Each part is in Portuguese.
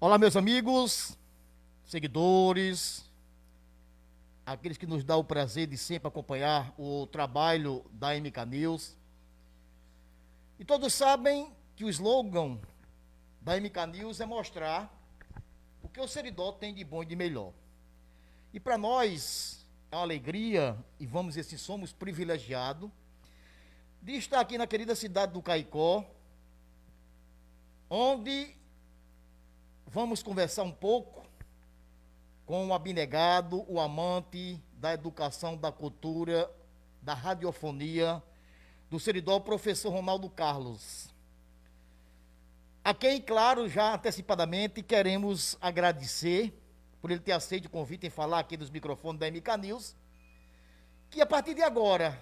Olá, meus amigos, seguidores, aqueles que nos dão o prazer de sempre acompanhar o trabalho da MK News. E todos sabem que o slogan da MK News é mostrar o que o Seridó tem de bom e de melhor. E para nós é uma alegria, e vamos dizer assim, somos privilegiados de estar aqui na querida cidade do Caicó, onde vamos conversar um pouco com o abnegado, o amante da educação, da cultura, da radiofonia, do Seridó, professor Ronaldo Carlos. A quem, claro, já antecipadamente queremos agradecer por ele ter aceito o convite em falar aqui dos microfones da MK News, que a partir de agora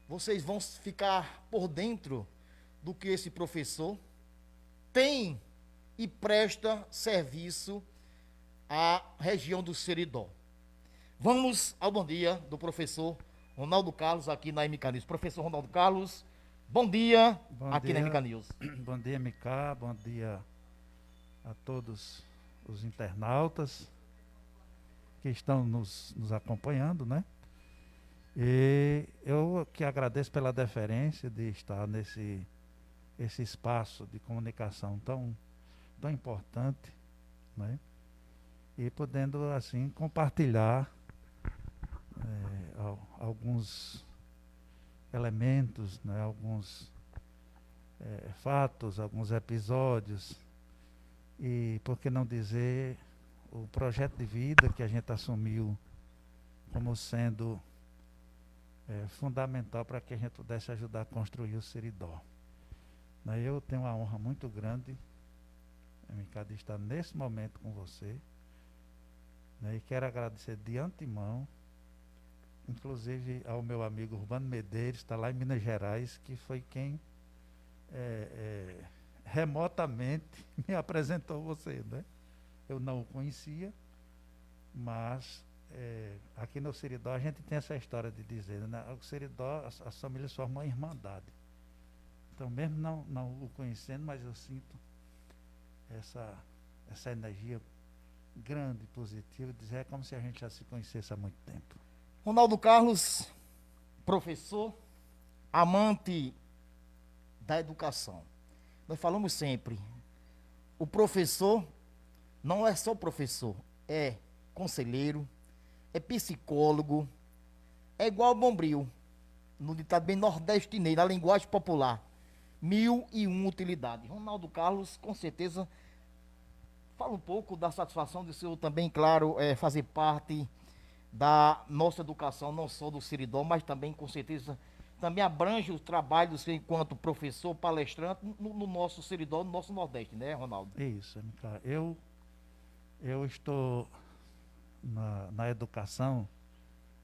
vocês vão ficar por dentro do que esse professor tem e presta serviço à região do Seridó. Vamos ao bom dia do professor Ronaldo Carlos aqui na MK News. Professor Ronaldo Carlos, bom dia Bom aqui na MK dia, News. bom dia MK, bom dia a todos os internautas que estão nos acompanhando, né? E eu que agradeço pela deferência de estar esse espaço de comunicação tão importante, né? E podendo assim compartilhar alguns elementos, né? Alguns fatos, alguns episódios e, por que não dizer, o projeto de vida que a gente assumiu como sendo fundamental para que a gente pudesse ajudar a construir o Seridó. Né, eu tenho uma honra muito grande, MK, de estar nesse momento com você, né, e quero agradecer de antemão, inclusive ao meu amigo Urbano Medeiros, está lá em Minas Gerais, que foi quem remotamente me apresentou você, né? Eu não o conhecia, mas aqui no Seridó a gente tem essa história de dizer, né? O Seridó, as famílias formam uma irmandade. Então, mesmo não o conhecendo, mas eu sinto essa, essa energia grande, positiva, dizer é como se a gente já se conhecesse há muito tempo. Ronaldo Carlos, professor, amante da educação. Nós falamos sempre, o professor não é só professor, é conselheiro, é psicólogo, é igual ao Bombril, no ditado bem nordestinês, na linguagem popular. 1001 utilidades. Ronaldo Carlos, com certeza, fala um pouco da satisfação de senhor também, claro, fazer parte da nossa educação, não só do Seridó, mas também, com certeza, também abrange o trabalho do senhor enquanto professor, palestrante, no nosso Seridó, no nosso Nordeste, né, Ronaldo? É isso, MK. Eu estou na educação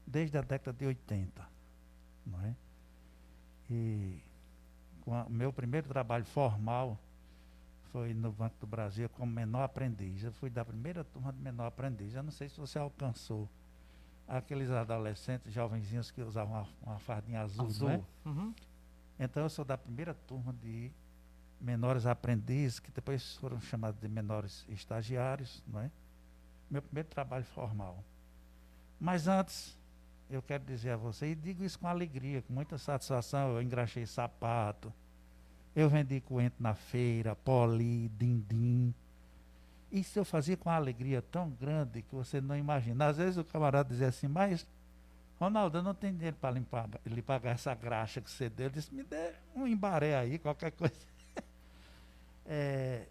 desde a década de 80, não é? E o meu primeiro trabalho formal foi no Banco do Brasil como menor aprendiz. Eu fui da primeira turma de menor aprendiz. Eu não sei se você alcançou aqueles adolescentes, jovenzinhos que usavam uma fardinha azul, não é? Azul. Uhum. Então eu sou da primeira turma de menores aprendizes, que depois foram chamados de menores estagiários, não é? Meu primeiro trabalho formal. Mas antes, eu quero dizer a você, e digo isso com alegria, com muita satisfação, eu engraxei sapato, eu vendi coentro na feira, poli, dindim. Isso eu fazia com uma alegria tão grande que você não imagina. Às vezes o camarada dizia assim, mas Ronaldo, eu não tenho dinheiro para lhe pagar essa graxa que você deu. Eu disse, me dê um embaré aí, qualquer coisa. É,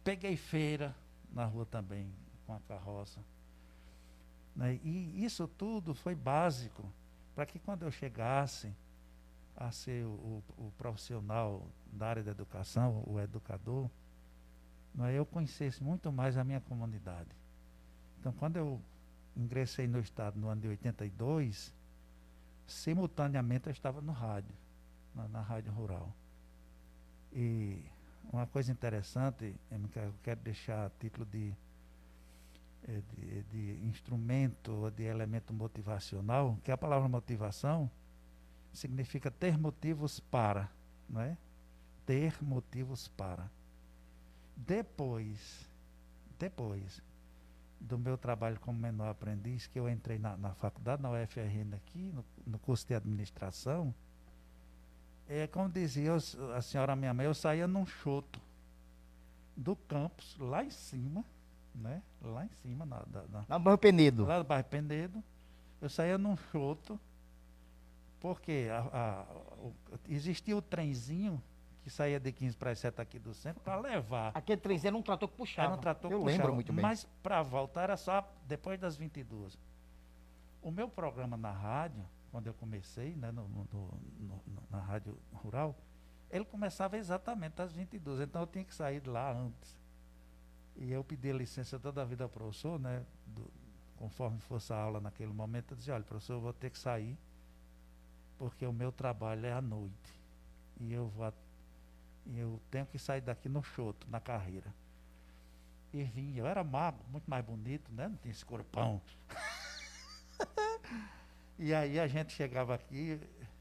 peguei feira na rua também, com a carroça. Né? E isso tudo foi básico para que quando eu chegasse a ser o profissional da área da educação, o educador, né, eu conhecesse muito mais a minha comunidade. Então, quando eu ingressei no Estado no ano de 82, simultaneamente eu estava no rádio, na Rádio Rural. E uma coisa interessante, que eu quero deixar a título de instrumento, de elemento motivacional, que a palavra motivação significa ter motivos para, não é? Ter motivos para. Depois depois do meu trabalho como menor aprendiz, que eu entrei na faculdade, na UFRN aqui, no curso de administração, como dizia a senhora minha mãe, eu saía num choto do campus, lá em cima, né? Lá em cima, Na Barra Penedo. lá do bairro Penedo, eu saía num choto, porque existia o trenzinho que saía de 15 para as 7 aqui do centro para levar. Aquele trenzinho era um trator que puxava. Era um trator Eu que lembro puxava, muito bem. mas para voltar era só depois das 22. O meu programa na rádio, quando eu comecei, né, na Rádio Rural, ele começava exatamente às 22, então eu tinha que sair de lá antes. E eu pedi licença toda a vida ao professor, né, conforme fosse a aula naquele momento, eu dizia, olha, professor, eu vou ter que sair, porque o meu trabalho é à noite. E eu tenho que sair daqui no choto, na carreira. E vinha, eu era magro, muito mais bonito, né? Não tinha esse corpão. E aí a gente chegava aqui,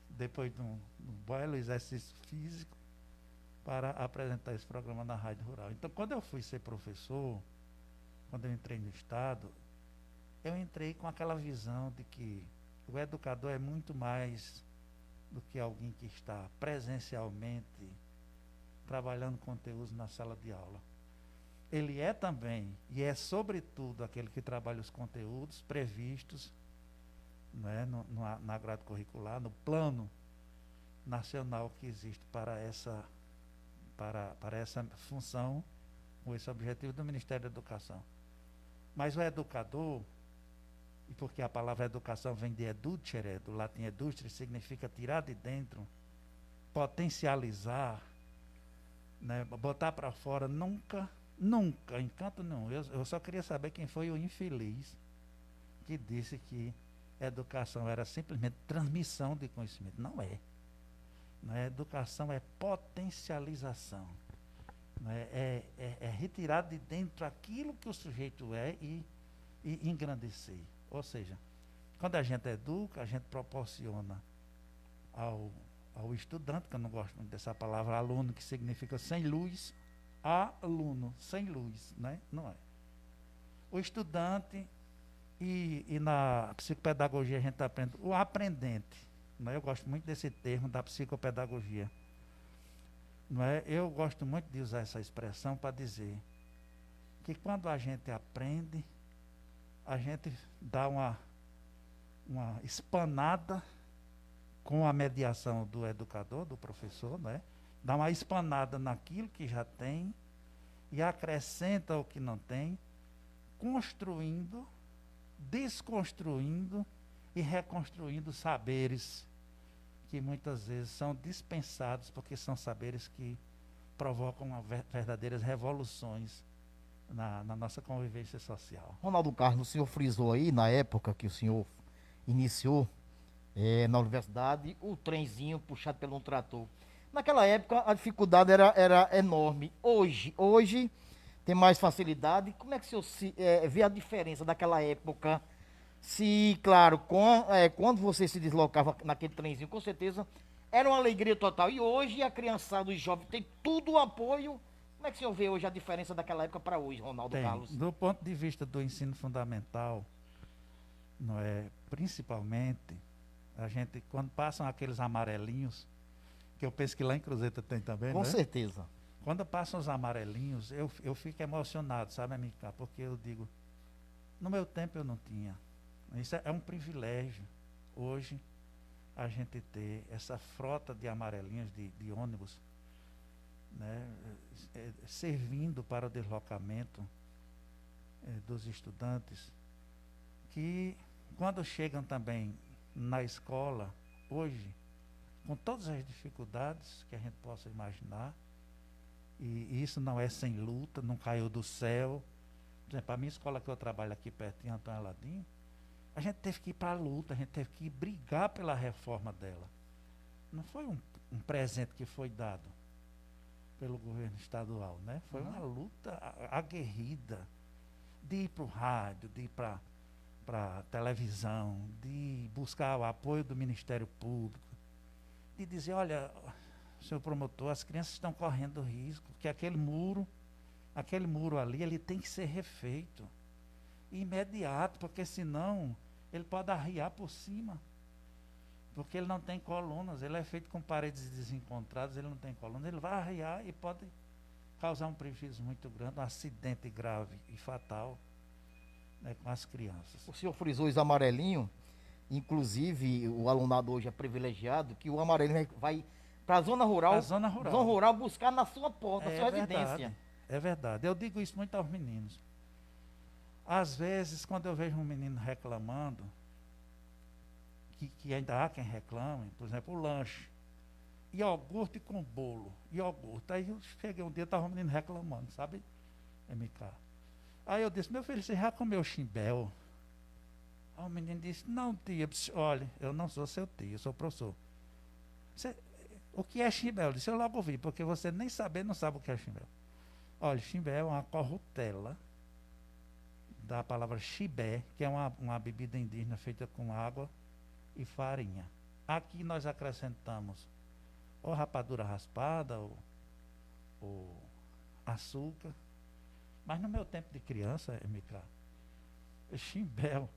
depois de um belo exercício físico, para apresentar esse programa na Rádio Rural. Então, quando eu fui ser professor, quando eu entrei no Estado, eu entrei com aquela visão de que o educador é muito mais do que alguém que está presencialmente trabalhando conteúdos na sala de aula. Ele é também, e é sobretudo, aquele que trabalha os conteúdos previstos, né, na grade curricular, no plano nacional que existe para essa função, ou esse objetivo do Ministério da Educação. Mas o educador, e porque a palavra educação vem de educere, do latim edustre, significa tirar de dentro, potencializar, né, botar para fora, nunca, encanto não. Eu só queria saber quem foi o infeliz que disse que educação era simplesmente transmissão de conhecimento. Não é. Educação é potencialização. É retirar de dentro aquilo que o sujeito é e engrandecer. Ou seja, quando a gente educa, a gente proporciona ao estudante, que eu não gosto muito dessa palavra aluno, que significa sem luz, aluno, sem luz, né? Não é. O estudante, e na psicopedagogia a gente aprende, o aprendente, né? Eu gosto muito desse termo da psicopedagogia. Não é? Eu gosto muito de usar essa expressão para dizer que quando a gente aprende, a gente dá uma espanada com a mediação do educador, do professor, né? Dá uma espanada naquilo que já tem e acrescenta o que não tem, construindo, desconstruindo e reconstruindo saberes que muitas vezes são dispensados, porque são saberes que provocam verdadeiras revoluções na nossa convivência social. Ronaldo Carlos, o senhor frisou aí, na época que o senhor iniciou na universidade, o trenzinho puxado pelo um trator. Naquela época, a dificuldade era enorme. Hoje tem mais facilidade. Como é que o senhor vê a diferença daquela época? Se, claro, quando você se deslocava naquele trenzinho, com certeza era uma alegria total. E hoje a criançada, os jovens, tem tudo o apoio. Como é que o senhor vê hoje a diferença daquela época para hoje, Ronaldo Carlos? Do ponto de vista do ensino fundamental, não é, principalmente, a gente, quando passam aqueles amarelinhos, que eu penso que lá em Cruzeta tem também, Com né? certeza. Quando passam os amarelinhos, eu fico emocionado, sabe, amiga? Porque eu digo, no meu tempo eu não tinha. Isso é um privilégio, hoje, a gente ter essa frota de amarelinhos, de ônibus, né, servindo para o deslocamento dos estudantes, que quando chegam também na escola, hoje, com todas as dificuldades que a gente possa imaginar, e isso não é sem luta, não caiu do céu. Por exemplo, a minha escola que eu trabalho aqui perto em Antônio Aladim, a gente teve que ir para a luta, a gente teve que brigar pela reforma dela. Não foi um presente que foi dado pelo governo estadual, né? Foi uma luta aguerrida de ir para o rádio, de ir para a televisão, de buscar o apoio do Ministério Público, de dizer, olha, senhor promotor, as crianças estão correndo risco, porque aquele muro Aquele muro ali, ele tem que ser refeito. Imediato, porque senão ele pode arriar por cima. Porque ele não tem colunas, ele é feito com paredes desencontradas, ele não tem colunas, ele vai arriar e pode causar um prejuízo muito grande, um acidente grave e fatal, né, com as crianças. O senhor frisou os amarelinhos, inclusive o alunado hoje é privilegiado, que o amarelinho vai para a zona rural, zona rural buscar na sua porta, na sua residência. É verdade, eu digo isso muito aos meninos. Às vezes, quando eu vejo um menino reclamando, que ainda há quem reclame, por exemplo, o lanche, iogurte com bolo, iogurte. Aí eu cheguei um dia, estava um menino reclamando, sabe, MK? Aí eu disse, meu filho, você já comeu chimbel? Aí o menino disse, não, tia, olha, eu não sou seu tio, eu sou professor. O que é chimbel? Eu disse, eu logo vi, porque você nem saber, não sabe o que é chimbel. Olha, chimbel é uma corrutela da palavra chibé, que é uma bebida indígena feita com água e farinha. Aqui nós acrescentamos ou rapadura raspada, ou açúcar. Mas no meu tempo de criança, MK, chimbel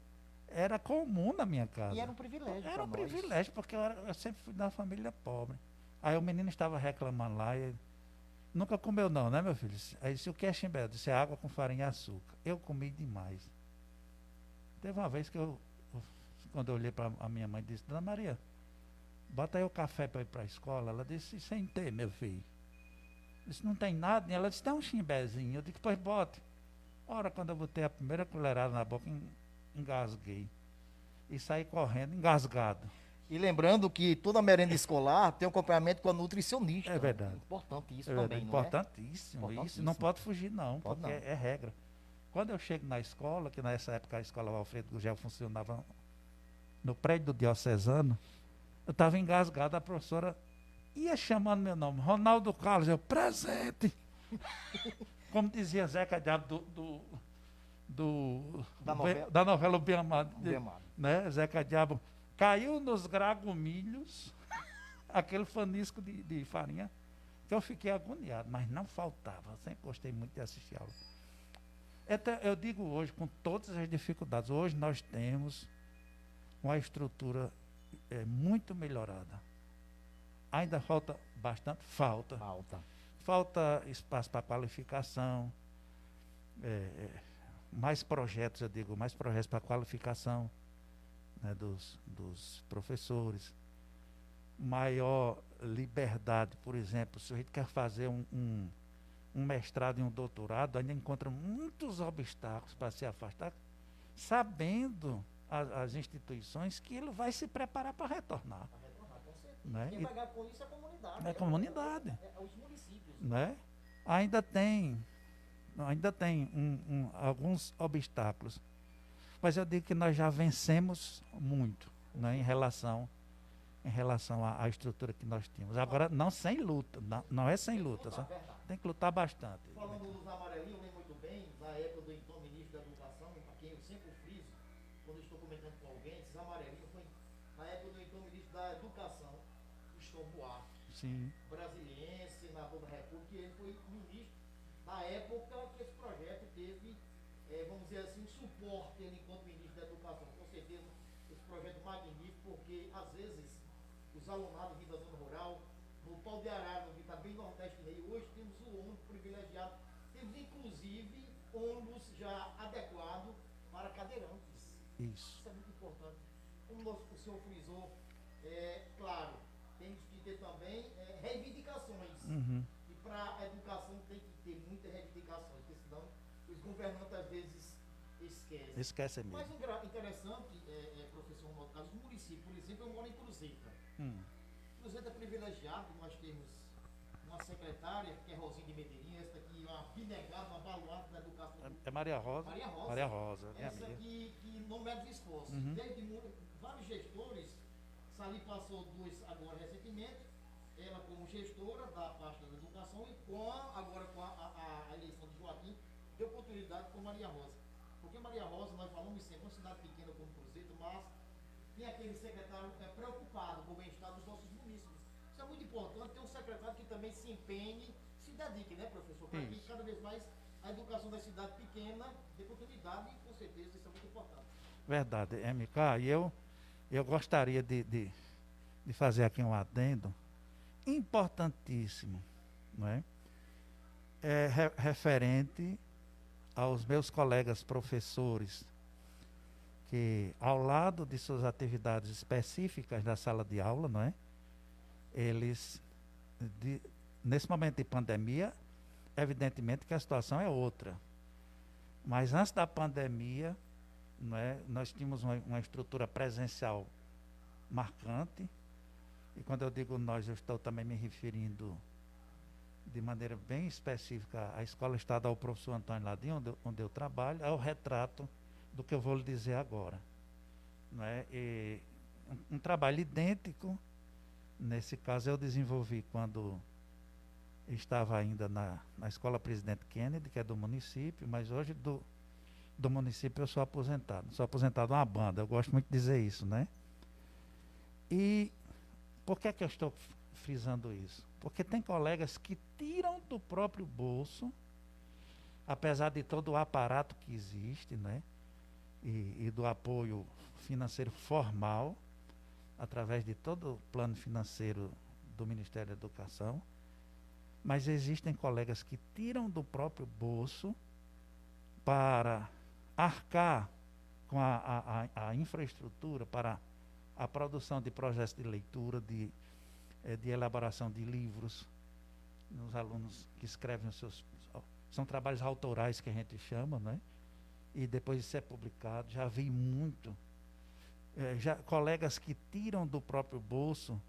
era comum na minha casa. E era um privilégio. Era um privilégio, porque eu sempre fui da família pobre. Aí o menino estava reclamando lá e nunca comeu não, né, meu filho? Aí disse, o que é chimbé? Eu disse, é água com farinha e açúcar. Eu comi demais. Teve uma vez que quando eu olhei para a minha mãe, disse, Dona Maria, bota aí o café para ir para a escola. Ela disse, sem ter, meu filho. Eu disse, não tem nada. E ela disse, tem um chimbézinho. Eu disse, pois bote. Ora, quando eu botei a primeira colherada na boca, engasguei. E saí correndo, engasgado. E lembrando que toda merenda escolar tem um acompanhamento com a nutricionista. É verdade. Importante isso É também, importantíssimo, não é? Isso não pode fugir não, Pode porque não. é regra. Quando eu chego na escola, que nessa época a escola Alfredo Gugel funcionava no prédio do Diocesano, eu estava engasgado, a professora ia chamando meu nome, Ronaldo Carlos, eu, presente! Como dizia Zeca Diabo da novela O Bem Amado, né? Zeca Diabo caiu nos gragomilhos aquele fanisco de farinha, que eu fiquei agoniado, mas não faltava, eu sempre gostei muito de assistir aula. Eu digo hoje, com todas as dificuldades, hoje nós temos uma estrutura muito melhorada. Ainda falta bastante? Falta espaço para qualificação, mais projetos, mais projetos para qualificação, né, dos professores, maior liberdade, por exemplo, se a gente quer fazer um mestrado e um doutorado, ainda encontra muitos obstáculos para se afastar, sabendo as instituições que ele vai se preparar para retornar. Com certeza. Né? Quem vai ganhar com isso é a comunidade. É a comunidade. É os municípios. Né? Ainda tem alguns obstáculos. Mas eu digo que nós já vencemos muito, né, em relação à estrutura que nós tínhamos. Agora, não sem luta, não é sem luta, só tem que lutar bastante. Falando dos amarelinhos, eu lembro muito bem, na época do então ministro da Educação, a quem eu sempre friso, quando eu estou comentando com alguém, esses amarelinhos foi na época do então ministro da Educação, Estou Buarque, sim, brasiliense, senador da República, e ele foi ministro na época que esse projeto teve, vamos dizer assim, suporte ele enquanto ministro da Educação. Com certeza, esse projeto magnífico, porque às vezes os alunados vindo da zona rural, no Pau de Arara, que está bem nordeste meio, hoje temos o ônibus privilegiado, temos inclusive ônibus já adequado para cadeirantes. Isso é muito importante. Como o senhor frisou, claro, temos que ter também reivindicações. Uhum. E para a educação tem que ter muitas reivindicações, porque senão os governantes às vezes esquecem. Esquece mesmo. Mas interessante, professor Ronaldo Carlos, o município, por exemplo, eu moro em Cruzeta. Cruzeta é privilegiado, nós temos uma secretária, que é Rosinha de Medeirinha, essa aqui é uma abnegada, uma baluarte da educação. É Maria Rosa. Maria Rosa, essa aqui que não mede esforço. Desde vários gestores, Sali passou agora recentemente, ela como gestora da pasta da educação e agora com a eleição de Joaquim, deu oportunidade com Maria Rosa. Porque Maria Rosa, nós falamos sempre, uma cidade pequena como Cruzeiro, mas tem aquele secretário preocupado com o bem-estar dos nossos munícipes. Isso é muito importante, ter um secretário que também se empenhe, se dedique, né, professor? Para que cada vez mais a educação da cidade pequena tem oportunidade e, com certeza, isso é muito importante. Verdade, MK, e eu gostaria de fazer aqui um adendo importantíssimo, não é? Referente aos meus colegas professores, que ao lado de suas atividades específicas da sala de aula, não é? Eles, nesse momento de pandemia, evidentemente que a situação é outra. Mas antes da pandemia, não é, nós tínhamos uma estrutura presencial marcante. E quando eu digo nós, eu estou também me referindo de maneira bem específica à Escola Estadual Professor Antônio Ladim, onde eu trabalho, é o retrato do que eu vou lhe dizer agora. Não é? E um trabalho idêntico, nesse caso eu desenvolvi quando estava ainda na Escola Presidente Kennedy, que é do município, mas hoje do município eu sou aposentado. Sou aposentado uma banda, eu gosto muito de dizer isso, né? E por que é que eu estou frisando isso? Porque tem colegas que tiram do próprio bolso, apesar de todo o aparato que existe, né? E do apoio financeiro formal, através de todo o plano financeiro do Ministério da Educação, mas existem colegas que tiram do próprio bolso para arcar com a infraestrutura, para a produção de projetos de leitura, de elaboração de livros, os alunos que escrevem os seus... São trabalhos autorais que a gente chama, né? E depois isso é publicado. Já vi muito. Colegas que tiram do próprio bolso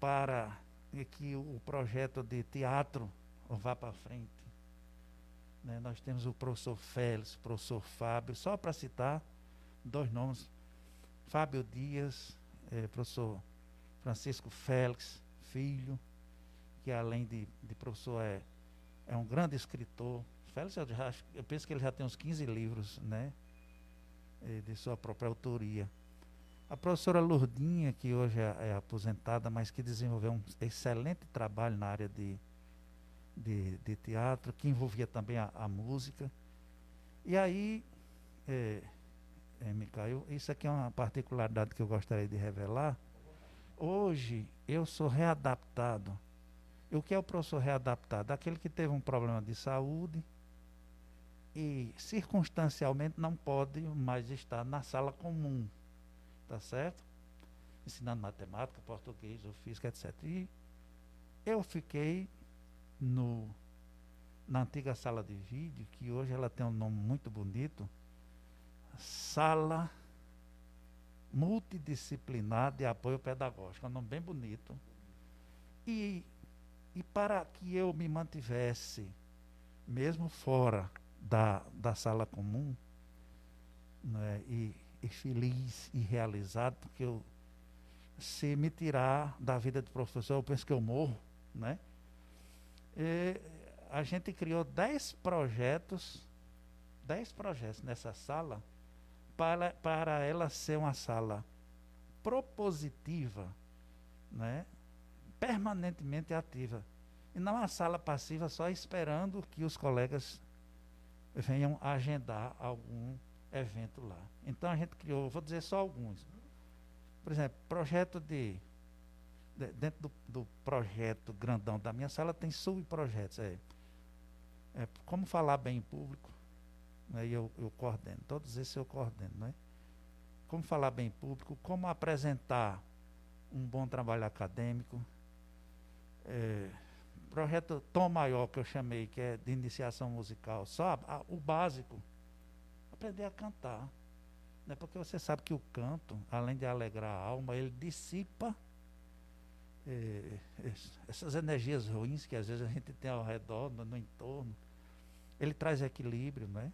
para que o projeto de teatro vá para frente. Né? Nós temos o professor Félix, o professor Fábio, só para citar dois nomes. Fábio Dias, professor Francisco Félix, filho, que além de professor é um grande escritor. Félix, eu penso que ele já tem uns 15 livros, né, de sua própria autoria. A professora Lourdinha, que hoje é aposentada, mas que desenvolveu um excelente trabalho na área de teatro, que envolvia também a música. E aí, Micael, isso aqui é uma particularidade que eu gostaria de revelar. Hoje, eu sou readaptado. E o que é o professor readaptado? Aquele que teve um problema de saúde e circunstancialmente não pode mais estar na sala comum, tá certo? Ensinando matemática, português, ou física, etc. E eu fiquei na antiga sala de vídeo, que hoje ela tem um nome muito bonito, Sala Multidisciplinar de Apoio Pedagógico, é um nome bem bonito. E para que eu me mantivesse, mesmo fora da sala comum, né, e feliz e realizado, porque se me tirar da vida de professor, eu penso que eu morro, né? A gente criou 10 projetos nessa sala, para ela ser uma sala propositiva, né? Permanentemente ativa. E não uma sala passiva só esperando que os colegas venham agendar algum evento lá. Então a gente criou, vou dizer só alguns. Por exemplo, projeto dentro do projeto grandão da minha sala tem subprojetos. Como falar bem em público, né, e eu coordeno. Todos esses eu coordeno. Né? Como falar bem em público, como apresentar um bom trabalho acadêmico. Projeto Tom Maior, que eu chamei, que é de iniciação musical, só o básico, aprender a cantar. Né? Porque você sabe que o canto, além de alegrar a alma, ele dissipa essas energias ruins que às vezes a gente tem ao redor, no entorno. Ele traz equilíbrio, né?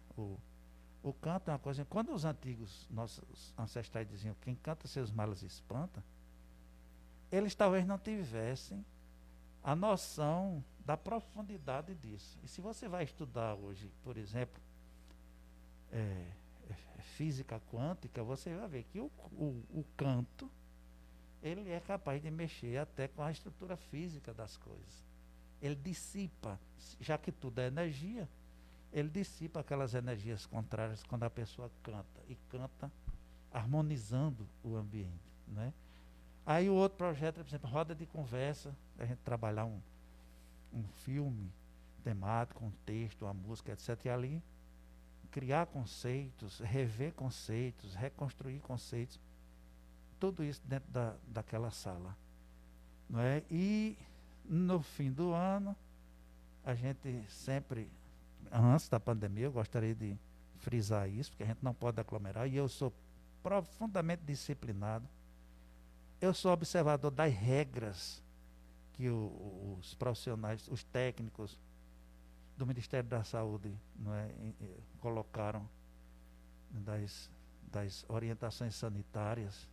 O canto é uma coisa... Quando os antigos, nossos ancestrais diziam, quem canta seus males espanta, eles talvez não tivessem a noção da profundidade disso. E se você vai estudar hoje, por exemplo, física quântica, você vai ver que o canto, ele é capaz de mexer até com a estrutura física das coisas. Ele dissipa, já que tudo é energia, ele dissipa aquelas energias contrárias quando a pessoa canta, e canta harmonizando o ambiente, né? Aí o outro projeto, por exemplo, roda de conversa, a gente trabalhar um filme temático, um texto, uma música, etc. E ali criar conceitos, rever conceitos, reconstruir conceitos, tudo isso dentro daquela sala, não é? E no fim do ano, a gente sempre, antes da pandemia, eu gostaria de frisar isso, porque a gente não pode aglomerar, e eu sou profundamente disciplinado, eu sou observador das regras que os profissionais, os técnicos do Ministério da Saúde, não é, colocaram das orientações sanitárias,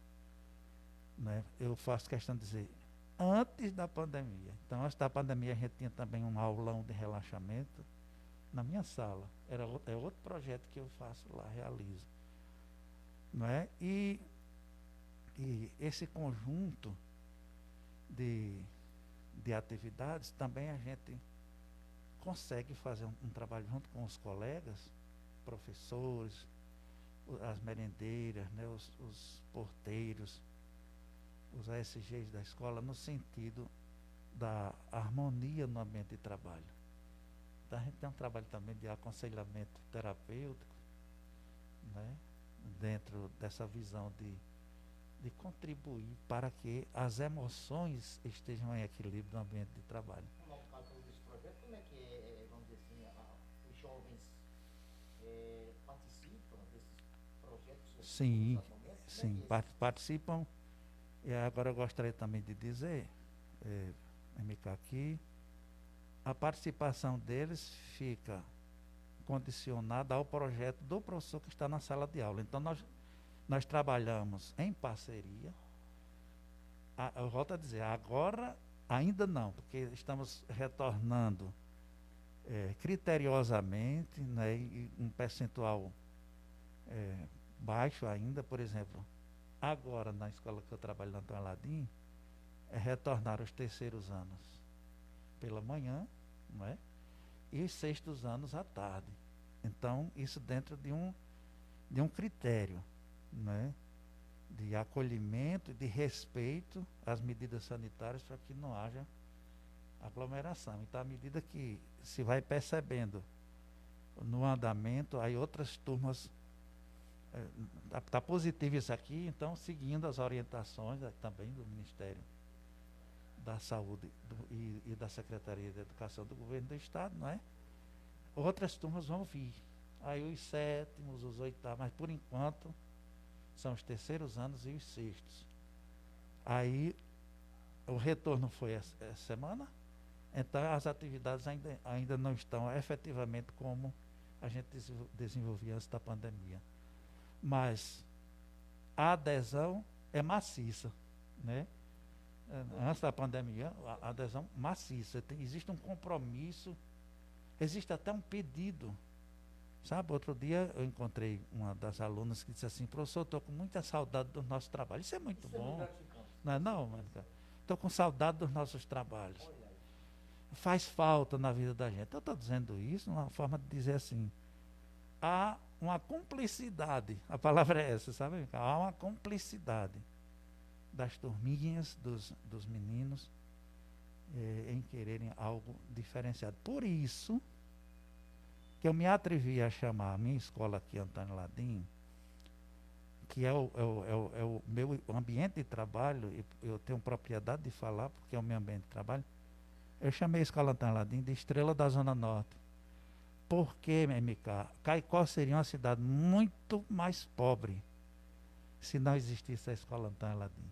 né? Eu faço questão de dizer, antes da pandemia. Então, antes da pandemia, a gente tinha também um aulão de relaxamento na minha sala. É outro projeto que eu faço lá, realizo. Não é? E esse conjunto de atividades, também a gente consegue fazer um trabalho junto com os colegas, professores, as merendeiras, né, os porteiros, os ASGs da escola, no sentido da harmonia no ambiente de trabalho. Então, a gente tem um trabalho também de aconselhamento terapêutico, né, dentro dessa visão de contribuir para que as emoções estejam em equilíbrio no ambiente de trabalho. No caso desse projeto, como é que vamos dizer assim, os jovens participam desses projetos? Sim, sim, É participam. E agora eu gostaria também de dizer, MK, aqui, a participação deles fica condicionada ao projeto do professor que está na sala de aula. Então, nós trabalhamos em parceria. Eu volto a dizer, agora ainda não, porque estamos retornando criteriosamente, né, e um percentual baixo ainda. Por exemplo, agora na escola que eu trabalho, na Antônio Aladim, retornar os terceiros anos pela manhã, não é? E os sextos anos à tarde. Então, isso dentro de um critério, né, de acolhimento e de respeito às medidas sanitárias para que não haja aglomeração. Então, à medida que se vai percebendo no andamento, aí outras turmas, está positivo isso aqui, então, seguindo as orientações também do Ministério da Saúde e da Secretaria de Educação do Governo do Estado, não é? Outras turmas vão vir. Aí os sétimos, os oitavos, mas por enquanto são os terceiros anos e os sextos. Aí o retorno foi essa semana, então as atividades ainda não estão efetivamente como a gente desenvolvia antes da pandemia. Mas a adesão é maciça, né? Antes da pandemia, a adesão maciça. Existe um compromisso, existe até um pedido. Sabe, outro dia eu encontrei uma das alunas que disse assim: professor, estou com muita saudade do nosso trabalho. Isso é muito bom. Não é não, Mônica? Estou com saudade dos nossos trabalhos. Faz falta na vida da gente. Eu estou dizendo isso uma forma de dizer assim, há uma cumplicidade, a palavra é essa, sabe? Há uma cumplicidade das turminhas, dos meninos, em quererem algo diferenciado. Por isso que eu me atrevi a chamar a minha escola aqui, Antônio Ladim, que é o meu ambiente de trabalho, e eu tenho propriedade de falar, porque é o meu ambiente de trabalho. Eu chamei a escola Antônio Ladim de Estrela da Zona Norte. Porque, MK, Caicó seria uma cidade muito mais pobre se não existisse a escola Antônio Ladim.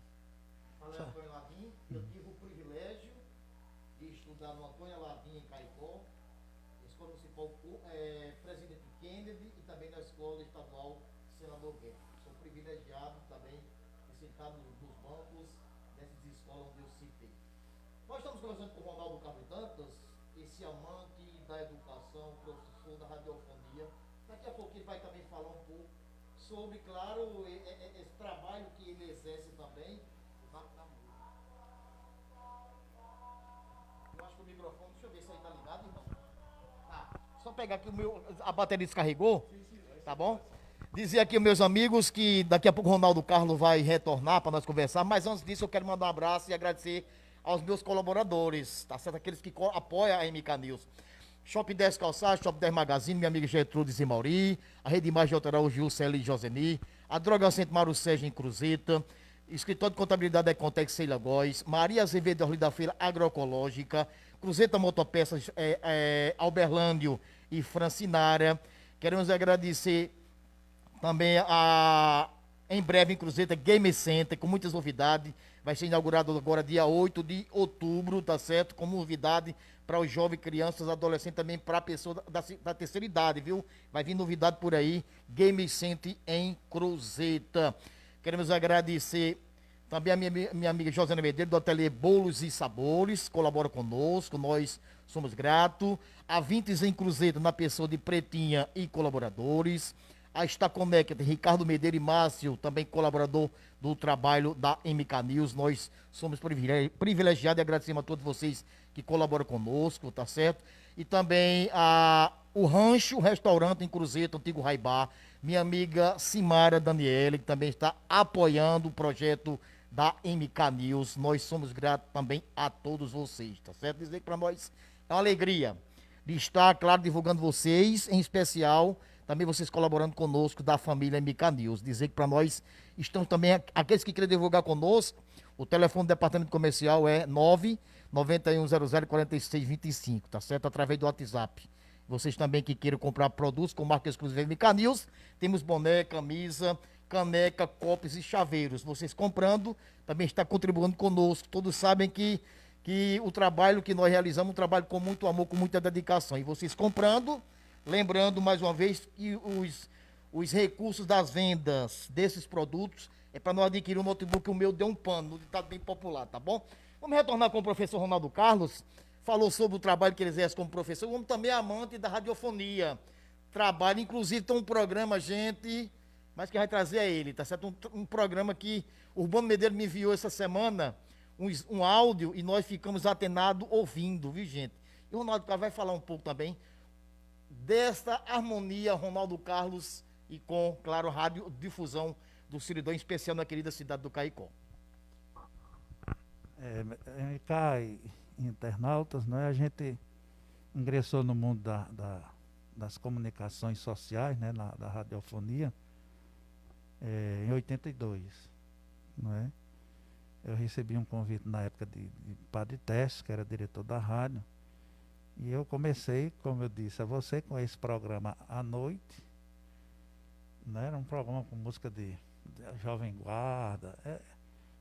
Falei Antônio Ladim, eu tive o privilégio de estudar no Antônio Ladim em Caicó, Escola Municipal Presidente Kennedy e também na Escola Estadual Senador Guedes. Sou privilegiado também de sentar nos bancos dessas escolas onde eu citei. Nós estamos conversando com o Ronaldo Carlos Dantas, esse amante da educação, professor da radiofonia. Daqui a pouco ele vai também falar um pouco sobre, claro, esse trabalho que ele exerce também na música. Eu acho que o microfone, deixa eu ver se aí tá ligado, irmão. Tá. Só pegar aqui a bateria descarregou, tá bom? Dizer aqui, meus amigos, que daqui a pouco o Ronaldo Carlos vai retornar para nós conversar, mas antes disso eu quero mandar um abraço e agradecer aos meus colaboradores, tá certo? Aqueles que apoiam a MK News. Shop 10 Calçados, Shop 10 Magazine, minha amiga Gertrudes e Mauri, a Rede Imagem de Alteral, Gilceli e Joseni, a Droga Centro Mário Sérgio em Cruzeta, Escritório de Contabilidade Econtex Ceila Góes, Maria Azevedo de Orlando da Feira Agroecológica, Cruzeta Motopeças Alberlândio e Francinara. Queremos agradecer também em breve em Cruzeta Game Center, com muitas novidades. Vai ser inaugurado agora dia 8 de outubro, tá certo? Com novidade para os jovens, crianças, adolescentes, também para a pessoa da terceira idade, viu? Vai vir novidade por aí. Game Center em Cruzeta. Queremos agradecer também a minha amiga José Medeiros, do Ateliê Bolos e Sabores, colabora conosco, nós somos gratos. A Vintes em Cruzeta, na pessoa de Pretinha e colaboradores. A Estaconect, Ricardo Medeiros e Márcio, também colaborador do trabalho da MK News. Nós somos privilegiados e agradecemos a todos vocês que colaboram conosco, tá certo? E também o Rancho, o restaurante em Cruzeta, Antigo Raibar. Minha amiga Simara Daniele, que também está apoiando o projeto da MK News. Nós somos gratos também a todos vocês, tá certo? Dizer que para nós é uma alegria de estar, claro, divulgando vocês, em especial também vocês colaborando conosco da família MK News. Dizer que para nós estão também aqueles que querem divulgar conosco, o telefone do departamento comercial é 991004625, tá certo? Através do WhatsApp. Vocês também que queiram comprar produtos com marca exclusiva MK News, temos boné, camisa, caneca, copos e chaveiros. Vocês comprando, também está contribuindo conosco. Todos sabem que o trabalho que nós realizamos é um trabalho com muito amor, com muita dedicação. E vocês comprando, lembrando mais uma vez que os recursos das vendas desses produtos é para nós adquirir um notebook. O meu deu um pano, no ditado bem popular, tá bom? Vamos retornar com o professor Ronaldo Carlos. Falou sobre o trabalho que ele exerce como professor. O homem também é amante da radiofonia. Trabalha, inclusive tem um programa, gente, mas que vai trazer a ele, tá certo? Um programa que o Urbano Medeiros me enviou essa semana, um áudio, e nós ficamos atenados ouvindo, viu, gente? E o Ronaldo Carlos vai falar um pouco também desta harmonia, Ronaldo Carlos, e com, claro, radiodifusão do Ciridão, em especial na querida cidade do Caicó. MK internautas, né? A gente ingressou no mundo das comunicações sociais, né? Da radiofonia, em 82, não é? Eu recebi um convite na época de Padre Teste, que era diretor da rádio, e eu comecei, como eu disse a você, com esse programa à noite, né? Era um programa com música de Jovem Guarda,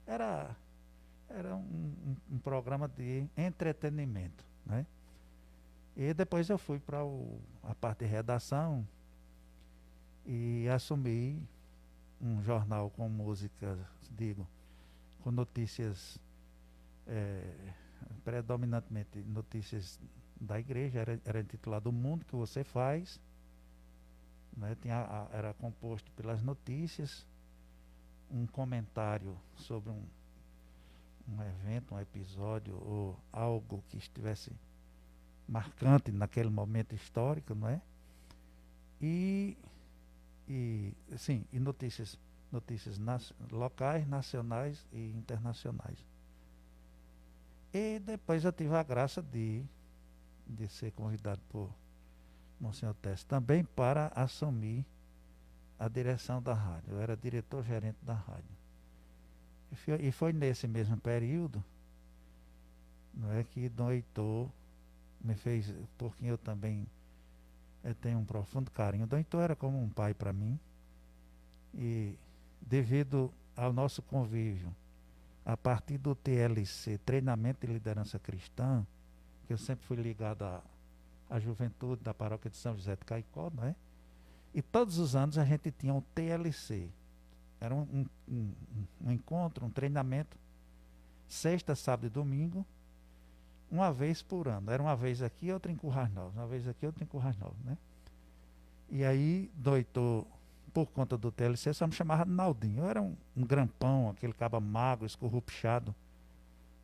era um programa de entretenimento, né? E depois eu fui para a parte de redação e assumi um jornal com músicas, com notícias, predominantemente notícias da igreja, era intitulado O Mundo que Você Faz, né? Era composto pelas notícias, um comentário sobre um evento, um episódio ou algo que estivesse marcante naquele momento histórico, não é? E notícias locais, nacionais e internacionais. E depois eu tive a graça de ser convidado por Monsenhor Teste também para assumir a direção da rádio. Eu era diretor-gerente da rádio. E foi nesse mesmo período, não é, que Dom Heitor me fez, por quem eu também tenho um profundo carinho. Dom Heitor era como um pai para mim, e devido ao nosso convívio, a partir do TLC, Treinamento de Liderança Cristã, que eu sempre fui ligado à juventude da paróquia de São José de Caicó, não é? E todos os anos a gente tinha um TLC. Era um encontro, um treinamento, sexta, sábado e domingo, uma vez por ano. Era uma vez aqui, outra em Currais Novos, uma vez aqui, outra em Currais Novos, né? E aí, Heitor, por conta do TLC, só me chamava de Naldinho. Eu era um grampão, aquele caba magro, escorrupixado.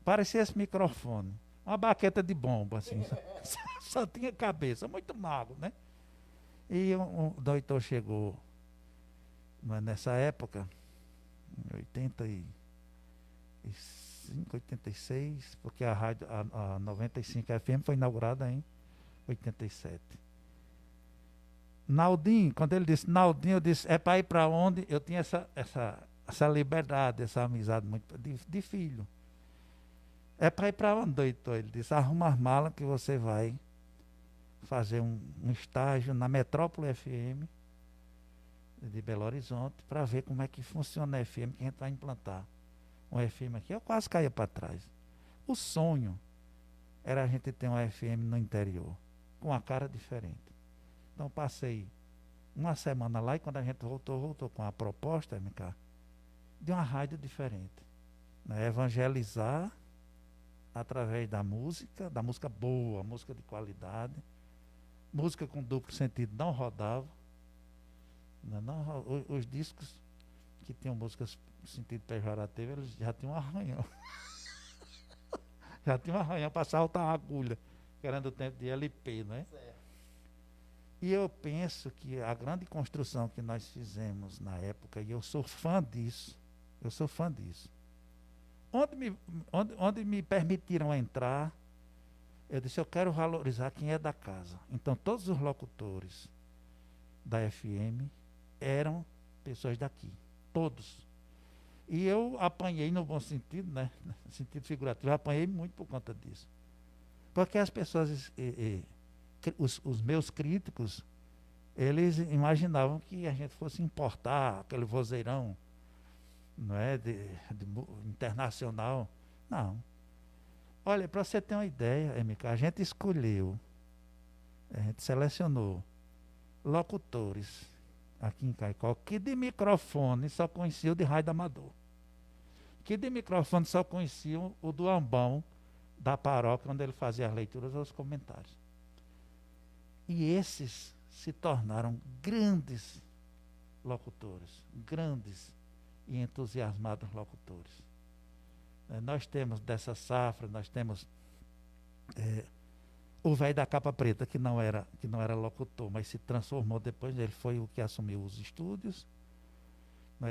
Parecia esse microfone. Uma baqueta de bomba, assim. Só tinha cabeça, muito magro, né? E um doutor chegou nessa época, em 85, 86, porque a rádio, a 95 FM foi inaugurada em 87. Naldinho, quando ele disse Naldinho, eu disse, é para ir para onde? Eu tinha essa liberdade, essa amizade muito de filho. É para ir para onde, doutor? Ele disse, arruma as malas que você vai fazer um estágio na Metrópole FM de Belo Horizonte para ver como é que funciona a FM que a gente vai implantar. Um FM aqui, eu quase caía para trás. O sonho era a gente ter um FM no interior, com uma cara diferente. Então passei uma semana lá e quando a gente voltou com a proposta, MK, de uma rádio diferente. Né? Evangelizar através da música boa, música de qualidade, música com duplo sentido não rodava. Né? Não, os discos que tinham músicas no sentido pejorativo, eles já tinham um arranhão. Já tinha um arranhão para saltar a agulha, que era do tempo de LP, né? Certo. E eu penso que a grande construção que nós fizemos na época, e eu sou fã disso, onde me permitiram entrar, eu disse, eu quero valorizar quem é da casa. Então todos os locutores da FM eram pessoas daqui, todos. E eu apanhei no bom sentido, né? No sentido figurativo, eu apanhei muito por conta disso. Porque as pessoas, os meus críticos, eles imaginavam que a gente fosse importar aquele vozeirão, não é, internacional. Não. Olha, para você ter uma ideia, MK, a gente selecionou locutores aqui em Caicó que de microfone só conheciam de rádio amador. Que de microfone só conheciam o do Ambão da paróquia, onde ele fazia as leituras ou os comentários. E esses se tornaram grandes locutores, grandes e entusiasmados locutores. Nós temos dessa safra, nós temos o velho da capa preta, que não era locutor, mas se transformou depois, ele foi o que assumiu os estúdios.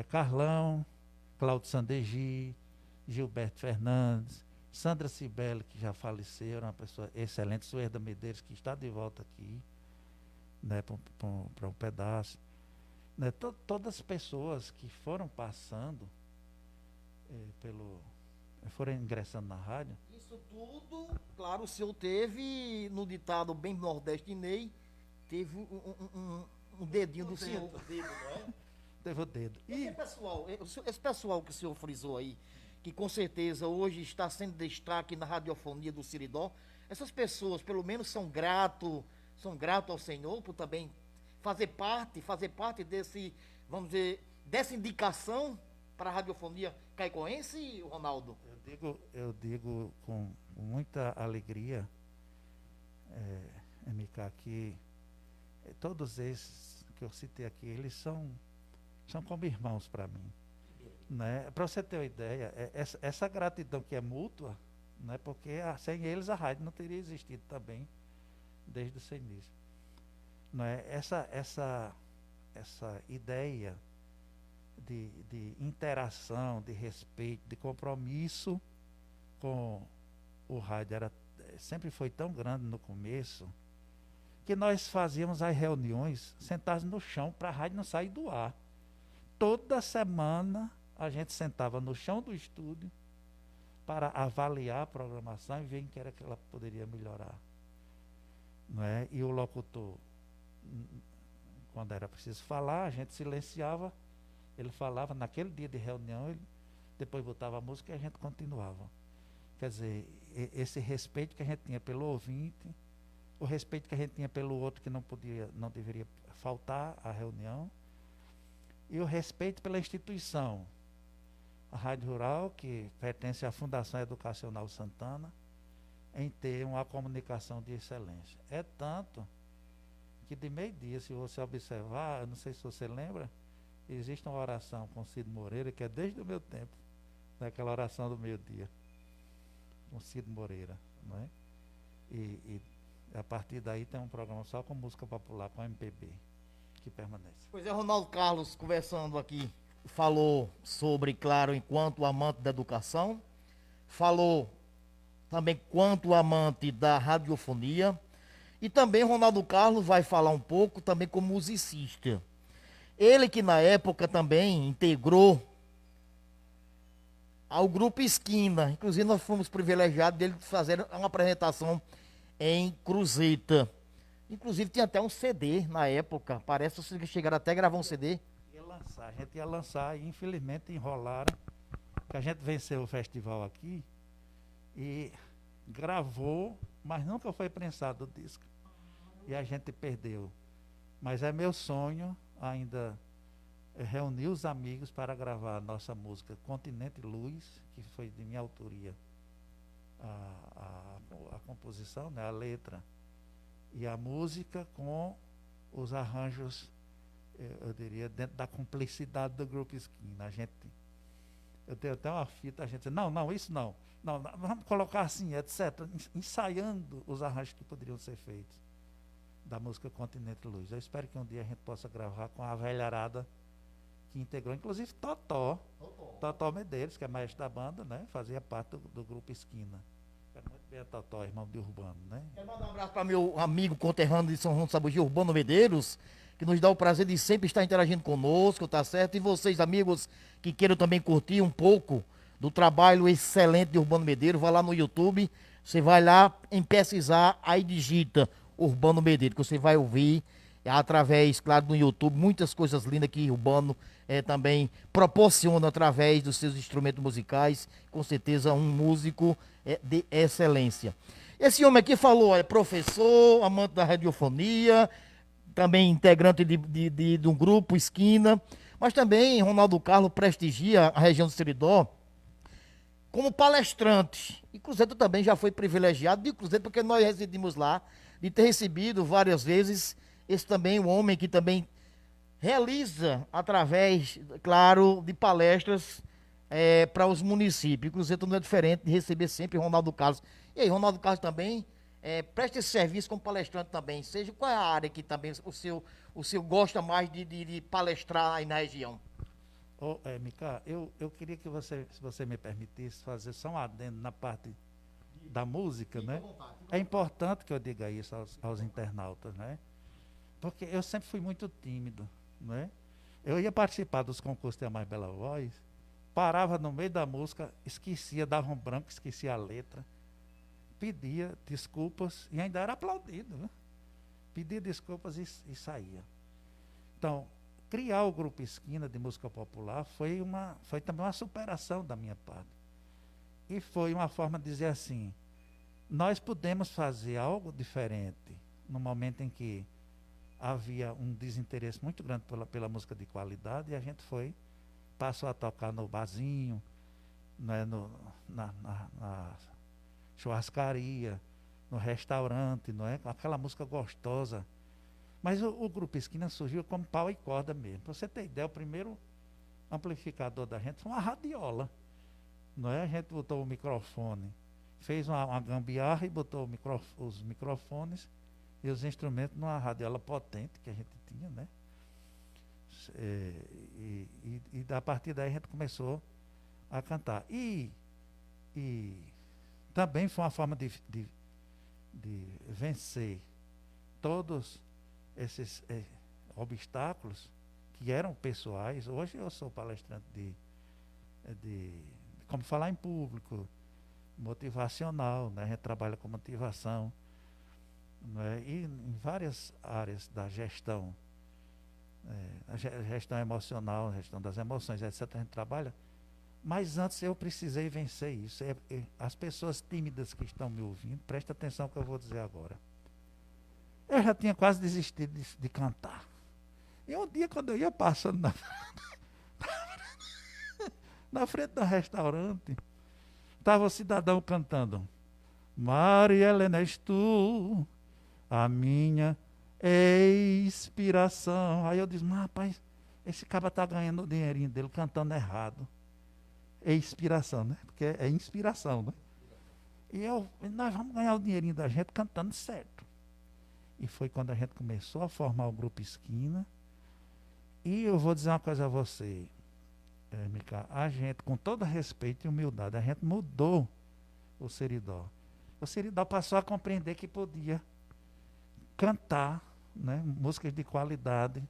Carlão, Cláudio Sandegi, Gilberto Fernandes, Sandra Cibele, que já faleceu, uma pessoa excelente, Suerda Medeiros, que está de volta aqui, né, para um pedaço. Né, todas as pessoas que foram passando foram ingressando na rádio. Isso tudo, claro, o senhor teve, no ditado bem nordestinês, teve um dedinho do senhor. Dedo, não é? Teve o dedo. Esse pessoal que o senhor frisou aí, que com certeza hoje está sendo destaque na radiofonia do Siridó, essas pessoas pelo menos são gratos ao Senhor por também fazer parte desse, vamos dizer, dessa indicação para a radiofonia caicoense, Ronaldo? Eu digo com muita alegria, MK, que todos esses que eu citei aqui, eles são como irmãos para mim. Né? Para você ter uma ideia, essa gratidão que é mútua, né? Porque sem eles a rádio não teria existido também desde o seu início. Né? Essa ideia de interação, de respeito, de compromisso com o rádio sempre foi tão grande no começo, que nós fazíamos as reuniões sentados no chão para a rádio não sair do ar. Toda semana a gente sentava no chão do estúdio para avaliar a programação e ver em que era que ela poderia melhorar. Não é? E o locutor, quando era preciso falar, a gente silenciava, ele falava naquele dia de reunião, ele depois botava a música e a gente continuava. Quer dizer, esse respeito que a gente tinha pelo ouvinte, o respeito que a gente tinha pelo outro que não deveria faltar à reunião, e o respeito pela instituição. A Rádio Rural, que pertence à Fundação Educacional Santana, em ter uma comunicação de excelência. É tanto que de meio-dia, se você observar, eu não sei se você lembra, existe uma oração com Cid Moreira, que é desde o meu tempo, naquela oração do meio-dia, com Cid Moreira. não é? E a partir daí tem um programa só com música popular, com MPB, que permanece. Pois é, Ronaldo Carlos, conversando aqui, falou sobre, claro, enquanto amante da educação, falou também quanto amante da radiofonia, e também Ronaldo Carlos vai falar um pouco também como musicista. Ele que na época também integrou ao grupo Esquina, inclusive nós fomos privilegiados dele fazer uma apresentação em Cruzeta. Inclusive tinha até um CD na época, parece que chegaram até a gravar um CD. A gente ia lançar e infelizmente enrolaram, que a gente venceu o festival aqui e gravou, mas nunca foi prensado o disco. E a gente perdeu. Mas é meu sonho ainda reunir os amigos para gravar a nossa música Continente Luz, que foi de minha autoria a composição, né, a letra e a música, com os arranjos, eu diria, dentro da cumplicidade do grupo Esquina. Eu tenho até uma fita, a gente diz, não, isso não, vamos colocar assim, etc., ensaiando os arranjos que poderiam ser feitos da música Continente Luz. Eu espero que um dia a gente possa gravar com a velharada que integrou, inclusive Totó Medeiros, que é maestro da banda, né? Fazia parte do grupo Esquina. Quero muito bem a Totó, irmão de Urbano, né? Quero mandar um abraço para meu amigo conterrâneo de São João do Sabugi, Urbano Medeiros, que nos dá o prazer de sempre estar interagindo conosco, tá certo? E vocês, amigos, que queiram também curtir um pouco do trabalho excelente de Urbano Medeiros, vai lá no YouTube, você vai lá em pesquisar, aí digita Urbano Medeiros, que você vai ouvir através, claro, do YouTube, muitas coisas lindas que Urbano também proporciona através dos seus instrumentos musicais, com certeza um músico de excelência. Esse homem aqui falou, é professor, amante da radiofonia, também integrante de um grupo Esquina, mas também Ronaldo Carlos prestigia a região do Seridó como palestrante. E Cruzeiro também já foi privilegiado de Cruzeiro, porque nós residimos lá, de ter recebido várias vezes esse também, um homem que também realiza através, claro, de palestras para os municípios. Cruzeiro não é diferente de receber sempre Ronaldo Carlos. E aí, Ronaldo Carlos também presta esse serviço como palestrante também. Seja qual é a área que também o seu gosta mais de palestrar aí na região? Mica, eu queria que você, se você me permitisse, fazer só um adendo na parte da música, né? É importante que eu diga isso aos internautas, né? Porque eu sempre fui muito tímido, né? Eu ia participar dos concursos de A Mais Bela Voz, parava no meio da música, esquecia, dava um branco, esquecia a letra, pedia desculpas e ainda era aplaudido, né? Pedia desculpas e saía. Então, criar o Grupo Esquina de música popular foi também uma superação da minha parte. E foi uma forma de dizer assim, nós podemos fazer algo diferente no momento em que havia um desinteresse muito grande pela música de qualidade, e a gente passou a tocar no barzinho, né, na churrascaria, no restaurante, não é? Com aquela música gostosa. Mas o Grupo Esquina surgiu como pau e corda mesmo. Para você ter ideia, o primeiro amplificador da gente foi uma radiola. Não é? A gente botou o microfone, fez uma gambiarra e botou os microfones e os instrumentos numa radiola potente que a gente tinha, né? E a partir daí a gente começou a cantar. E também foi uma forma de vencer todos esses obstáculos que eram pessoais. Hoje eu sou palestrante de como falar em público, motivacional, né? A gente trabalha com motivação, né? E em várias áreas da gestão, a gestão emocional, a gestão das emoções, etc. A gente trabalha. Mas antes eu precisei vencer isso. As pessoas tímidas que estão me ouvindo, presta atenção no que eu vou dizer agora. Eu já tinha quase desistido de cantar. E um dia, quando eu ia passando na frente do restaurante, estava o cidadão cantando: Maria Helena, és tu, a minha inspiração. Aí eu disse: mas rapaz, esse cara está ganhando o dinheirinho dele cantando errado. É inspiração, né? Porque é inspiração, né? E nós vamos ganhar o dinheirinho da gente cantando certo. E foi quando a gente começou a formar o Grupo Esquina. E eu vou dizer uma coisa a você, MK, a gente, com todo respeito e humildade, a gente mudou o Seridó. O Seridó passou a compreender que podia cantar, né, músicas de qualidade,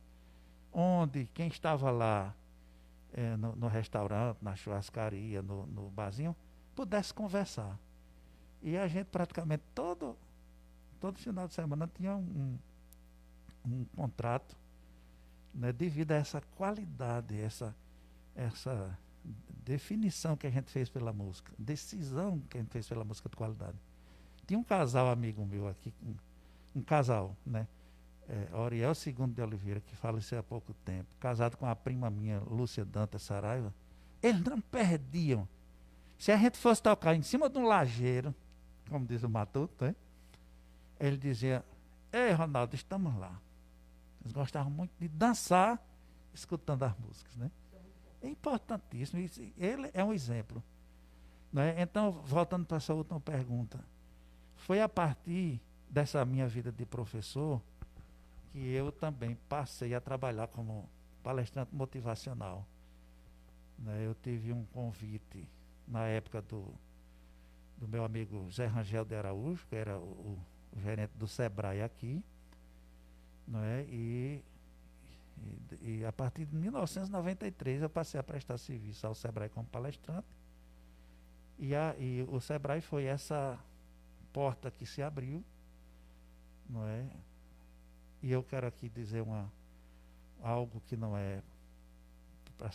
onde quem estava lá no restaurante, na churrascaria, no barzinho, pudesse conversar. E a gente praticamente todo final de semana tinha um contrato, né, devido a essa qualidade, essa definição que a gente fez pela música, decisão que a gente fez pela música de qualidade. Tinha um casal amigo meu aqui, um casal, né? Oriel II de Oliveira, que faleceu há pouco tempo, casado com a prima minha, Lúcia Dantas Saraiva. Eles não perdiam. Se a gente fosse tocar em cima de um lajeiro, como diz o Matuto, né? Ele dizia: ei, Ronaldo, estamos lá. Eles gostavam muito de dançar escutando as músicas, né? É importantíssimo. Ele é um exemplo, né? Então, voltando para essa última pergunta, foi a partir dessa minha vida de professor que eu também passei a trabalhar como palestrante motivacional, né? Eu tive um convite na época do meu amigo Zé Rangel de Araújo, que era o gerente do Sebrae aqui, né? E a partir de 1993 eu passei a prestar serviço ao Sebrae como palestrante. E o Sebrae foi essa porta que se abriu, não é? E eu quero aqui dizer algo que não é para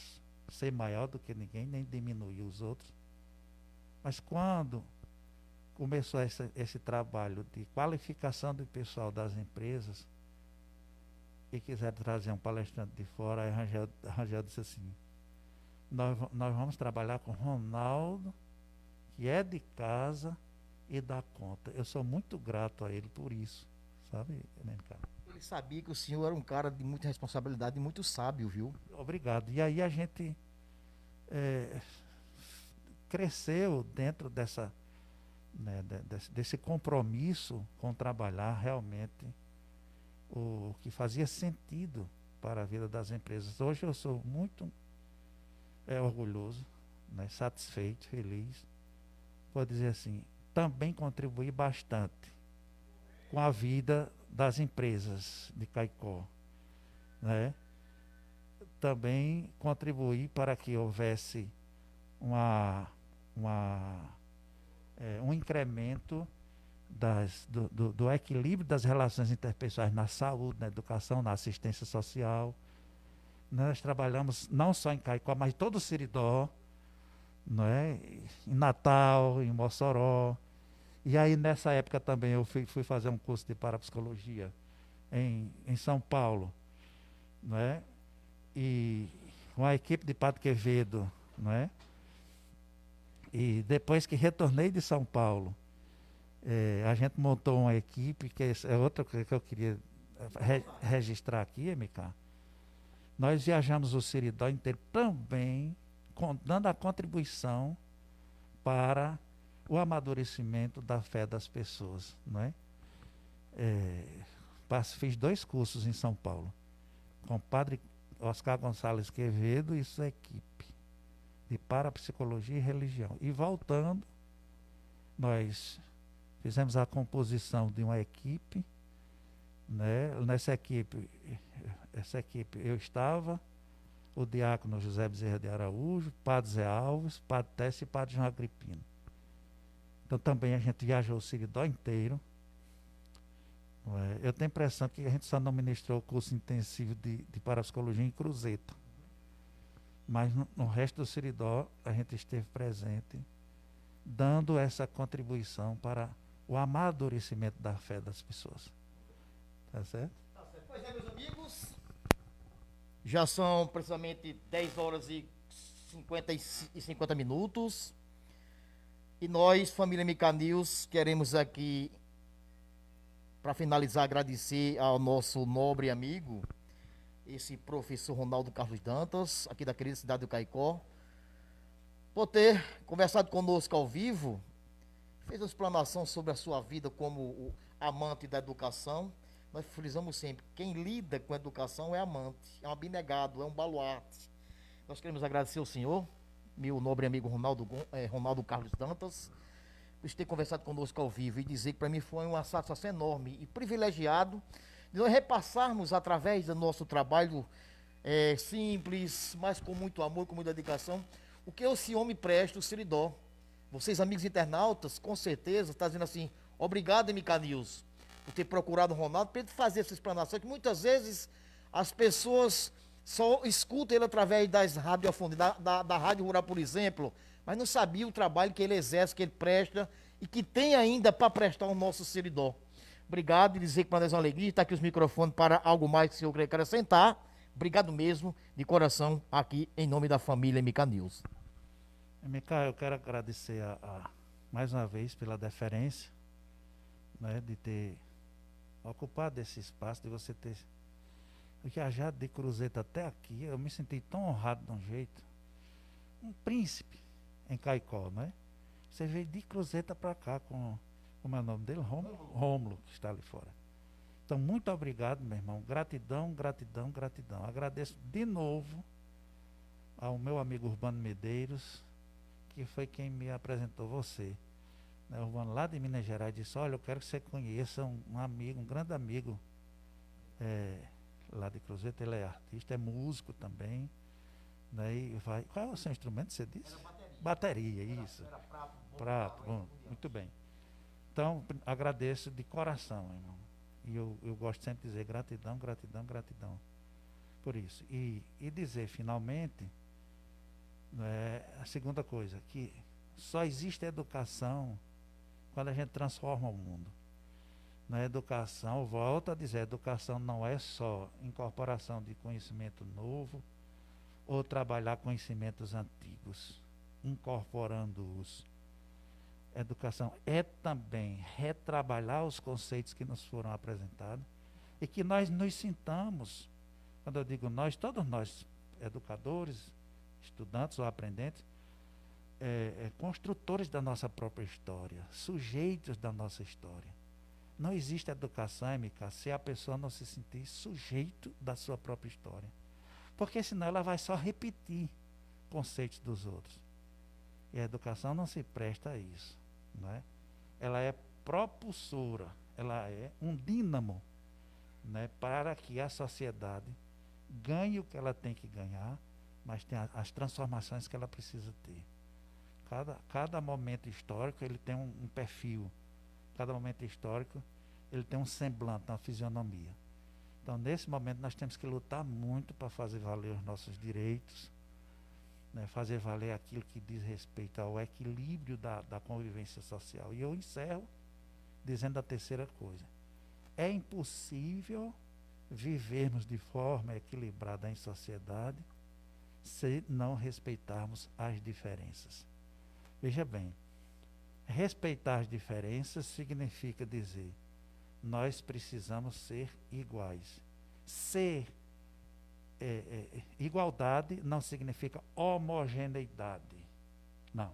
ser maior do que ninguém, nem diminuir os outros. Mas quando começou esse trabalho de qualificação do pessoal das empresas e quiser trazer um palestrante de fora, aí Rangel disse assim: nós vamos trabalhar com Ronaldo, que é de casa e dá conta. Eu sou muito grato a ele por isso, sabe, cara? Ele sabia que o senhor era um cara de muita responsabilidade e muito sábio, viu? Obrigado. E aí a gente cresceu dentro né, desse compromisso com trabalhar realmente o que fazia sentido para a vida das empresas. Hoje eu sou muito orgulhoso, né, satisfeito, feliz. Vou dizer assim, também contribuí bastante com a vida das empresas de Caicó, né? Também contribuí para que houvesse um incremento do equilíbrio das relações interpessoais na saúde, na educação, na assistência social. Nós trabalhamos não só em Caicó, mas em todo o Seridó, não é? Em Natal, em Mossoró. E aí nessa época também eu fui fazer um curso de parapsicologia em São Paulo, não é? E com a equipe de Padre Quevedo, não é? E depois que retornei de São Paulo, a gente montou uma equipe, que é outra coisa que eu queria registrar aqui, MK. Nós viajamos o Seridó inteiro também, dando a contribuição para o amadurecimento da fé das pessoas, não é? Fiz 2 cursos em São Paulo, com o padre Oscar Gonçalves Quevedo e sua equipe, de parapsicologia e religião. E voltando, nós fizemos a composição de uma equipe, né? Essa equipe eu estava, o diácono José Bezerra de Araújo, padre Zé Alves, padre Tess e padre João Agripino. Então também a gente viajou o Seridó inteiro. Eu tenho a impressão que a gente só não ministrou o curso intensivo de parapsicologia em Cruzeiro. Mas no resto do Seridó a gente esteve presente, dando essa contribuição para o amadurecimento da fé das pessoas. Tá certo? Tá certo. Pois é, meus amigos, já são precisamente 10 horas e 50 minutos. E nós, família MK News, queremos aqui, para finalizar, agradecer ao nosso nobre amigo, esse professor Ronaldo Carlos Dantas, aqui da querida cidade do Caicó, por ter conversado conosco ao vivo fez uma explanação sobre a sua vida como o amante da educação. Nós frisamos sempre, quem lida com a educação é amante, é um abnegado, é um baluarte. Nós queremos agradecer ao senhor, meu nobre amigo Ronaldo Carlos Dantas, por ter conversado conosco ao vivo e dizer que para mim foi uma satisfação enorme e privilegiado de nós repassarmos através do nosso trabalho simples, mas com muito amor, com muita dedicação, o que esse homem presta, o Seridó. Vocês, amigos internautas, com certeza, estão dizendo assim, obrigado, MK News, por ter procurado o Ronaldo, para ele fazer essa explanação, que muitas vezes as pessoas só escutam ele através das radiofonias, da Rádio Rural, por exemplo, mas não sabia o trabalho que ele exerce, que ele presta e que tem ainda para prestar ao nosso Seridó. Obrigado e dizer que para nós é uma alegria. Está aqui os microfones para algo mais que o senhor quer acrescentar. Obrigado mesmo, de coração, aqui em nome da família MK News. MK, eu quero agradecer mais uma vez pela deferência, né, de ter ocupado esse espaço, de você ter viajado de cruzeta até aqui. Eu me senti tão honrado de um jeito. Um príncipe em Caicó, né? Você veio de cruzeta para cá com, como é o nome dele? Rômulo, que está ali fora. Então, muito obrigado, meu irmão. Gratidão, gratidão, gratidão. Agradeço de novo ao meu amigo Urbano Medeiros, que foi quem me apresentou você. Né, Urbano, lá de Minas Gerais, disse, olha, eu quero que você conheça um amigo, um grande amigo lá de Cruzeta. Ele é artista, é músico também. Né, e vai, qual é o seu instrumento que você disse? Bateria, isso. Prato, bom, muito bem. Então, agradeço de coração, irmão. E eu gosto sempre de dizer gratidão, gratidão, gratidão por isso. E dizer, finalmente, a segunda coisa, que só existe educação quando a gente transforma o mundo. Na educação, volto a dizer, educação não é só incorporação de conhecimento novo ou trabalhar conhecimentos antigos, incorporando-os. Educação é também retrabalhar os conceitos que nos foram apresentados e que nós nos sintamos, quando eu digo nós, todos nós, educadores, estudantes ou aprendentes, construtores da nossa própria história, sujeitos da nossa história. Não existe educação, MK, se a pessoa não se sentir sujeito da sua própria história. Porque senão ela vai só repetir conceitos dos outros. E a educação não se presta a isso. Não é? Ela é propulsora, ela é um dínamo, né, para que a sociedade ganhe o que ela tem que ganhar, mas tem as transformações que ela precisa ter. Cada momento histórico ele tem um perfil, cada momento histórico ele tem um semblante, uma fisionomia. Então, nesse momento, nós temos que lutar muito para fazer valer os nossos direitos, né, fazer valer aquilo que diz respeito ao equilíbrio da convivência social. E eu encerro dizendo a terceira coisa. É impossível vivermos de forma equilibrada em sociedade se não respeitarmos as diferenças. Veja bem, respeitar as diferenças significa dizer, nós precisamos ser iguais. Ser igualdade não significa homogeneidade. Não.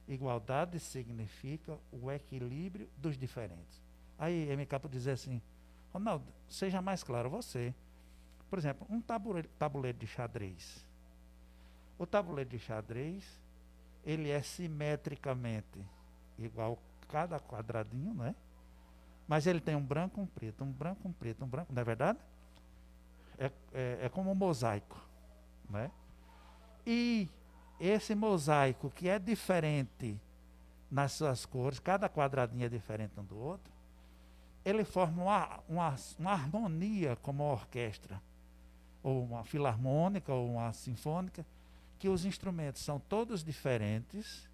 Igualdade significa o equilíbrio dos diferentes. Aí, MK pode dizer assim, Ronaldo, seja mais claro, você. Por exemplo, um tabuleiro de xadrez. O tabuleiro de xadrez, ele é simetricamente igual cada quadradinho, não é? Mas ele tem um branco, um preto, um branco, um preto, um branco, não é verdade? É como um mosaico, né? E esse mosaico que é diferente nas suas cores, cada quadradinho é diferente um do outro, ele forma uma harmonia como uma orquestra, ou uma filarmônica, ou uma sinfônica, que os instrumentos são todos diferentes.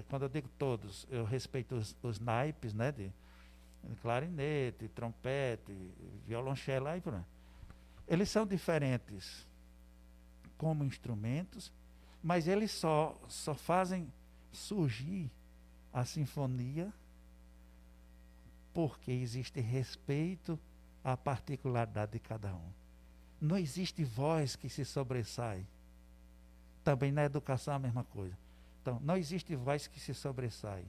Quando eu digo todos, eu respeito os naipes, né, de clarinete, trompete, violoncelo, aí por aí. Eles são diferentes como instrumentos, mas eles só fazem surgir a sinfonia porque existe respeito à particularidade de cada um. Não existe voz que se sobressai. Também na educação é a mesma coisa. Então, não existe voz que se sobressai.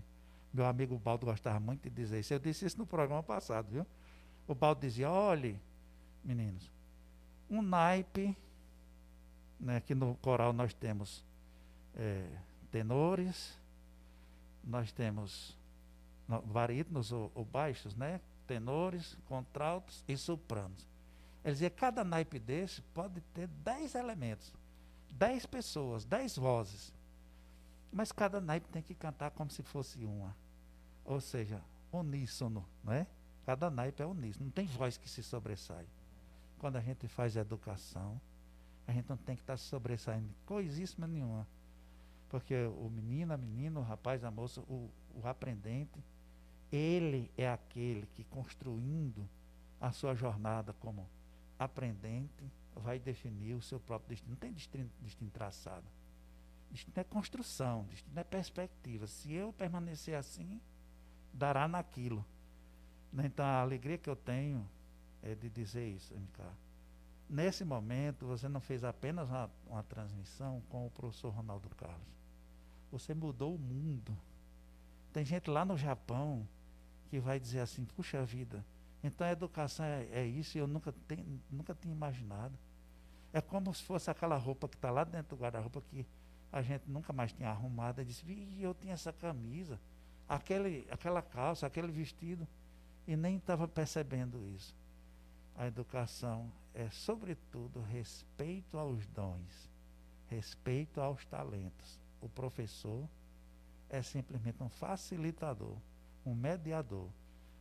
Meu amigo Baldo gostava muito de dizer isso. Eu disse isso no programa passado, viu? O Baldo dizia, olhe, meninos, um naipe, né, que no coral nós temos tenores, nós temos barítonos ou baixos, né? Tenores, contraltos e sopranos. Ele dizia, cada naipe desse pode ter 10 elementos, 10 pessoas, 10 vozes. Mas cada naipe tem que cantar como se fosse uma. Ou seja, uníssono, não é? Cada naipe é uníssono, não tem voz que se sobressai. Quando a gente faz educação, a gente não tem que estar se sobressaindo coisíssima nenhuma. Porque o menino, a menina, o rapaz, a moça, o aprendente, ele é aquele que, construindo a sua jornada como aprendente, vai definir o seu próprio destino. Não tem destino traçado. Destino é construção, destino é perspectiva. Se eu permanecer assim, dará naquilo. Então a alegria que eu tenho é de dizer isso, MK. Nesse momento, você não fez apenas uma transmissão com o professor Ronaldo Carlos. Você mudou o mundo. Tem gente lá no Japão que vai dizer assim, puxa vida, então a educação é isso e eu nunca tinha imaginado. É como se fosse aquela roupa que está lá dentro do guarda-roupa que a gente nunca mais tinha arrumado. Eu disse, eu tinha essa camisa, aquela calça, aquele vestido, e nem estava percebendo isso. A educação é, sobretudo, respeito aos dons, respeito aos talentos. O professor é simplesmente um facilitador, um mediador.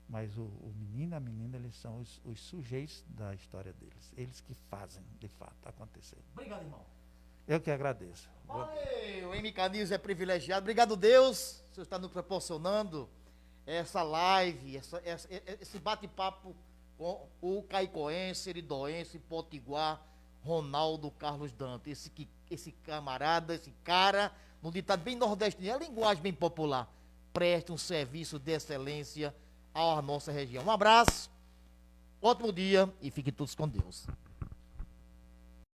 Mas o menino e a menina, eles são os sujeitos da história deles. Eles que fazem, de fato, acontecer. Obrigado, irmão. Eu que agradeço. Valeu, o MK News é privilegiado. Obrigado, Deus. O Senhor está nos proporcionando essa live, esse bate-papo com o caicoense, iridoense, potiguar, Ronaldo Carlos Dante. Esse camarada, esse cara, no ditado bem nordestino, é a linguagem bem popular. Preste um serviço de excelência à nossa região. Um abraço, ótimo dia e fiquem todos com Deus.